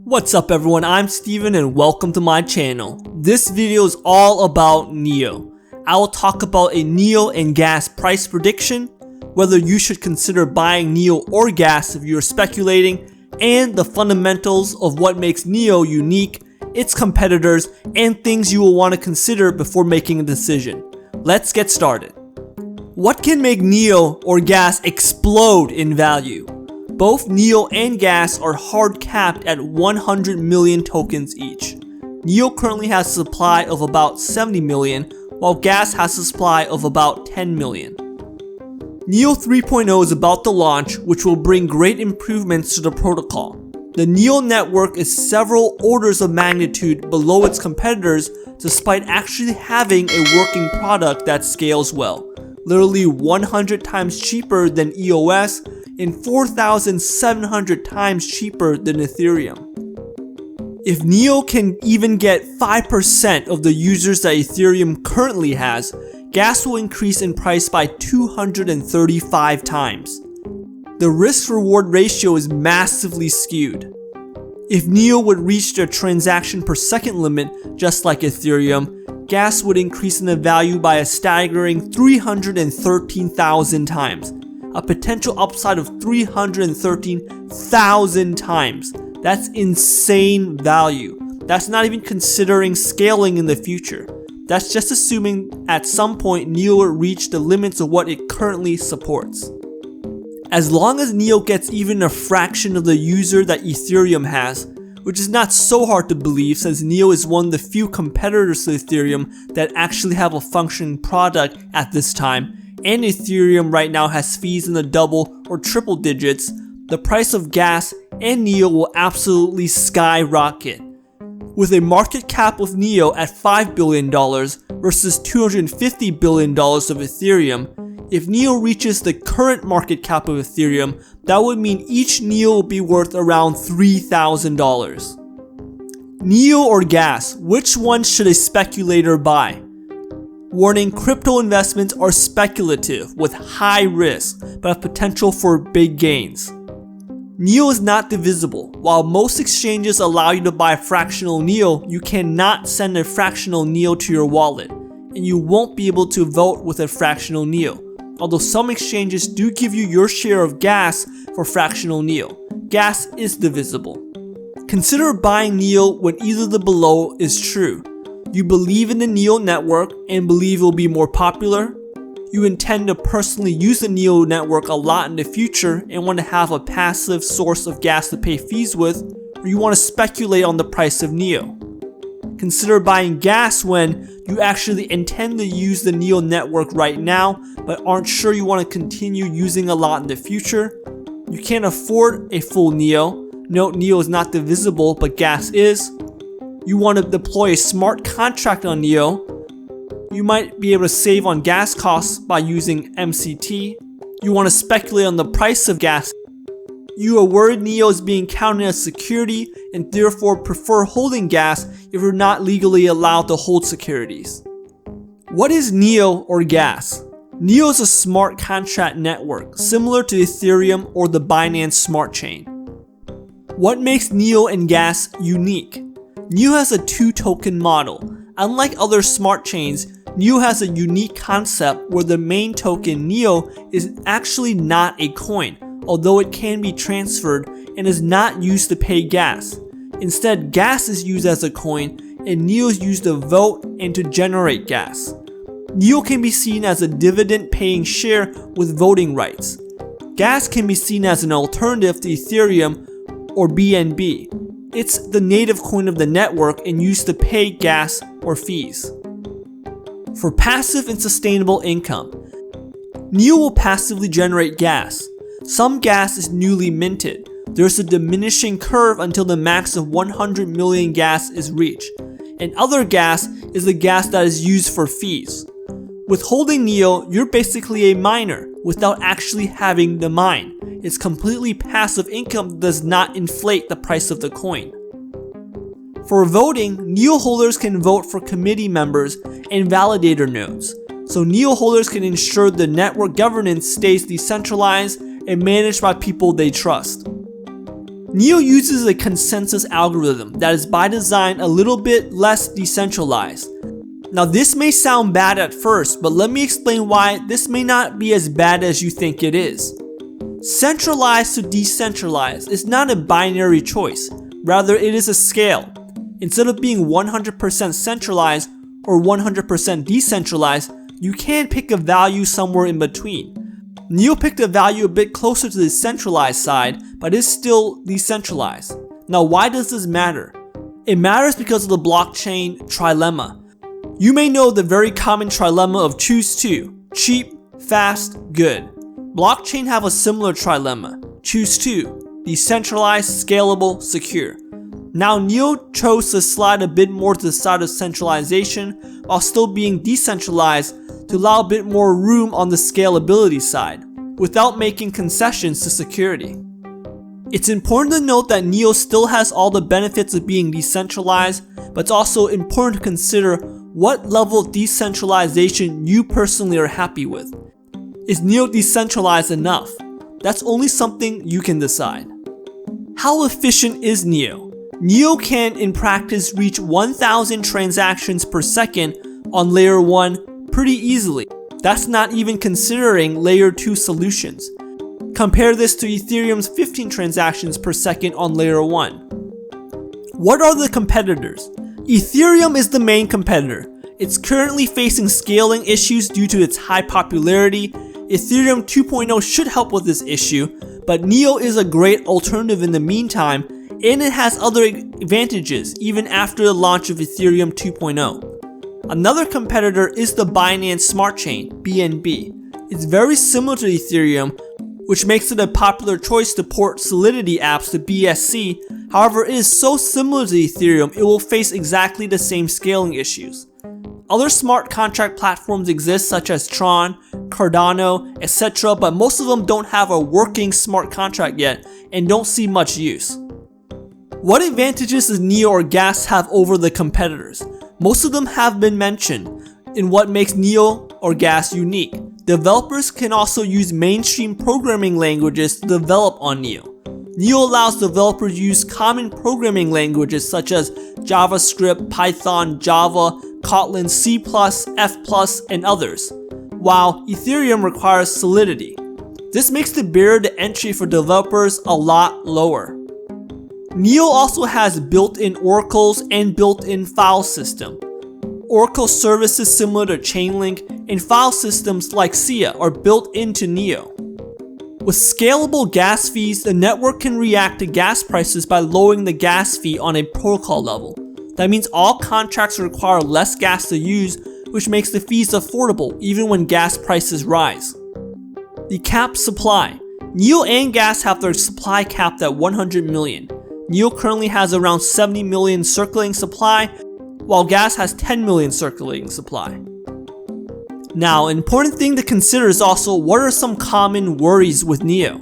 What's up everyone, I'm Steven and welcome to my channel. This video is all about NEO. I will talk about a NEO and gas price prediction, whether you should consider buying NEO or gas if you're speculating, and the fundamentals of what makes NEO unique, its competitors, and things you will want to consider before making a decision. Let's get started. What can make NEO or gas explode in value? Both NEO and gas are hard capped at 100 million tokens each. NEO currently has a supply of about 70 million, while gas has a supply of about 10 million. NEO 3.0 is about to launch, which will bring great improvements to the protocol. The NEO network is several orders of magnitude below its competitors despite actually having a working product that scales well. Literally 100 times cheaper than EOS and 4,700 times cheaper than Ethereum. If NEO can even get 5% of the users that Ethereum currently has, gas will increase in price by 235 times. The risk-reward ratio is massively skewed. If NEO would reach their transaction per second limit, just like Ethereum, gas would increase in the value by a staggering 313,000 times. A potential upside of 313,000 times. That's insane value. That's not even considering scaling in the future. That's just assuming at some point NEO will reach the limits of what it currently supports. As long as NEO gets even a fraction of the user that Ethereum has, which is not so hard to believe since NEO is one of the few competitors to Ethereum that actually have a functioning product at this time, and Ethereum right now has fees in the double or triple digits, the price of gas and NEO will absolutely skyrocket. With a market cap of NEO at $5 billion versus $250 billion of Ethereum, if NEO reaches the current market cap of Ethereum, that would mean each NEO will be worth around $3,000. NEO or gas, which one should a speculator buy? Warning, crypto investments are speculative with high risk but have potential for big gains. NEO is not divisible. While most exchanges allow you to buy fractional NEO, you cannot send a fractional NEO to your wallet, and you won't be able to vote with a fractional NEO. Although some exchanges do give you your share of gas for fractional NEO, gas is divisible. Consider buying NEO when either the below is true. You believe in the NEO network and believe it will be more popular. You intend to personally use the NEO network a lot in the future and want to have a passive source of gas to pay fees with, or you want to speculate on the price of NEO. Consider buying gas when you actually intend to use the NEO network right now but aren't sure you want to continue using a lot in the future. You can't afford a full NEO. Note, NEO is not divisible but gas is. You want to deploy a smart contract on NEO. You might be able to save on gas costs by using MCT. You want to speculate on the price of gas. You are worried NEO is being counted as security and therefore prefer holding gas if you're not legally allowed to hold securities. What is NEO or gas? NEO is a smart contract network similar to Ethereum or the Binance Smart Chain. What makes NEO and gas unique? NEO has a two-token model. Unlike other smart chains, NEO has a unique concept where the main token NEO is actually not a coin, although it can be transferred and is not used to pay gas. Instead, gas is used as a coin and NEO is used to vote and to generate gas. NEO can be seen as a dividend-paying share with voting rights. Gas can be seen as an alternative to Ethereum or BNB. It's the native coin of the network and used to pay gas or fees. For passive and sustainable income, NEO will passively generate gas. Some gas is newly minted. There's a diminishing curve until the max of 100 million gas is reached. And other gas is the gas that is used for fees. With holding NEO, you're basically a miner without actually having the mine. It's completely passive income that does not inflate the price of the coin. For voting, NEO holders can vote for committee members and validator nodes, so NEO holders can ensure the network governance stays decentralized and managed by people they trust. NEO uses a consensus algorithm that is by design a little bit less decentralized. Now this may sound bad at first, but let me explain why this may not be as bad as you think it is. Centralized to decentralized is not a binary choice, rather it is a scale. Instead of being 100% centralized or 100% decentralized, you can pick a value somewhere in between. NEO picked a value a bit closer to the centralized side, but is still decentralized. Now why does this matter? It matters because of the blockchain trilemma. You may know the very common trilemma of choose two: cheap, fast, good. Blockchain have a similar trilemma: choose two: decentralized, scalable, secure. Now NEO chose to slide a bit more to the side of centralization while still being decentralized to allow a bit more room on the scalability side, without making concessions to security. It's important to note that NEO still has all the benefits of being decentralized, but it's also important to consider what level of decentralization you personally are happy with. Is NEO decentralized enough? That's only something you can decide. How efficient is NEO? NEO can, in practice, reach 1,000 transactions per second on layer 1 pretty easily. That's not even considering layer 2 solutions. Compare this to Ethereum's 15 transactions per second on layer 1. What are the competitors? Ethereum is the main competitor. It's currently facing scaling issues due to its high popularity. Ethereum 2.0 should help with this issue, but NEO is a great alternative in the meantime, and it has other advantages even after the launch of Ethereum 2.0. Another competitor is the Binance Smart Chain, BNB. It's very similar to Ethereum, which makes it a popular choice to port Solidity apps to BSC. However, it is so similar to Ethereum, it will face exactly the same scaling issues. Other smart contract platforms exist such as Tron, Cardano, etc., but most of them don't have a working smart contract yet and don't see much use. What advantages does NEO or Gas have over the competitors? Most of them have been mentioned in what makes NEO or Gas unique. Developers can also use mainstream programming languages to develop on NEO. NEO allows developers to use common programming languages such as JavaScript, Python, Java, Kotlin, C++, F+, and others, while Ethereum requires Solidity. This makes the barrier to entry for developers a lot lower. NEO also has built-in oracles and built-in file system. Oracle services similar to Chainlink and file systems like SIA are built into NEO. With scalable gas fees, the network can react to gas prices by lowering the gas fee on a protocol level. That means all contracts require less gas to use, which makes the fees affordable even when gas prices rise. The capped supply. NEO and Gas have their supply capped at 100 million. NEO currently has around 70 million circulating supply, while Gas has 10 million circulating supply. Now, an important thing to consider is also what are some common worries with NEO.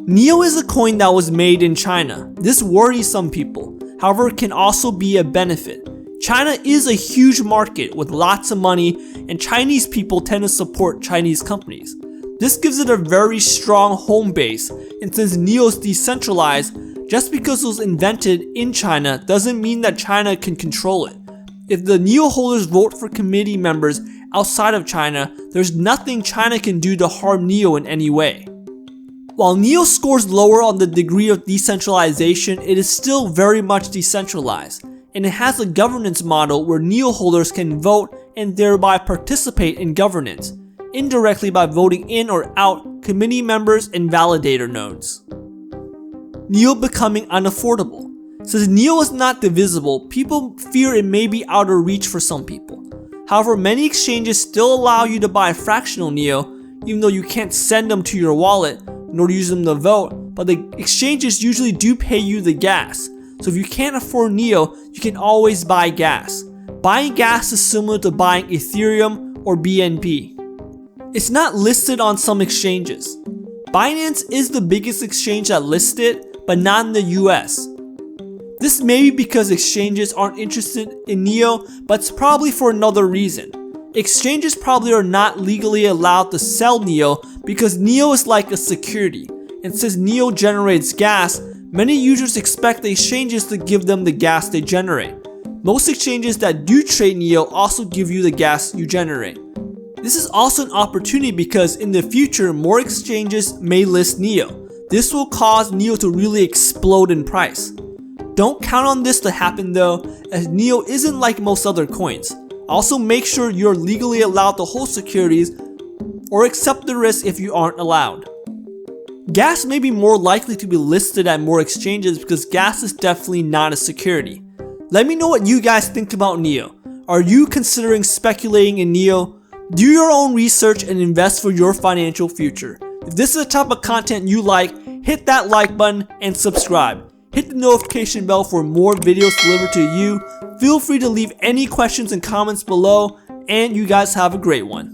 NEO is a coin that was made in China. This worries some people, however it can also be a benefit. China is a huge market with lots of money, and Chinese people tend to support Chinese companies. This gives it a very strong home base, and since NEO is decentralized, just because it was invented in China doesn't mean that China can control it. If the NEO holders vote for committee members outside of China, there's nothing China can do to harm NEO in any way. While NEO scores lower on the degree of decentralization, it is still very much decentralized, and it has a governance model where NEO holders can vote and thereby participate in governance, indirectly by voting in or out committee members and validator nodes. NEO becoming unaffordable. Since NEO is not divisible, people fear it may be out of reach for some people. However, many exchanges still allow you to buy fractional NEO, even though you can't send them to your wallet nor use them to vote, but the exchanges usually do pay you the gas. So if you can't afford NEO, you can always buy gas. Buying gas is similar to buying Ethereum or BNB. It's not listed on some exchanges. Binance is the biggest exchange that lists it, but not in the US. This may be because exchanges aren't interested in NEO, but it's probably for another reason. Exchanges probably are not legally allowed to sell NEO because NEO is like a security. and since NEO generates gas, many users expect the exchanges to give them the gas they generate. Most exchanges that do trade NEO also give you the gas you generate. This is also an opportunity because in the future, more exchanges may list NEO. This will cause NEO to really explode in price. Don't count on this to happen though, as NEO isn't like most other coins. Also make sure you're legally allowed to hold securities or accept the risk if you aren't allowed. Gas may be more likely to be listed at more exchanges because gas is definitely not a security. Let me know what you guys think about NEO. Are you considering speculating in NEO? Do your own research and invest for your financial future. If this is the type of content you like, hit that like button and subscribe. Hit the notification bell for more videos delivered to you. Feel free to leave any questions and comments below, and you guys have a great one.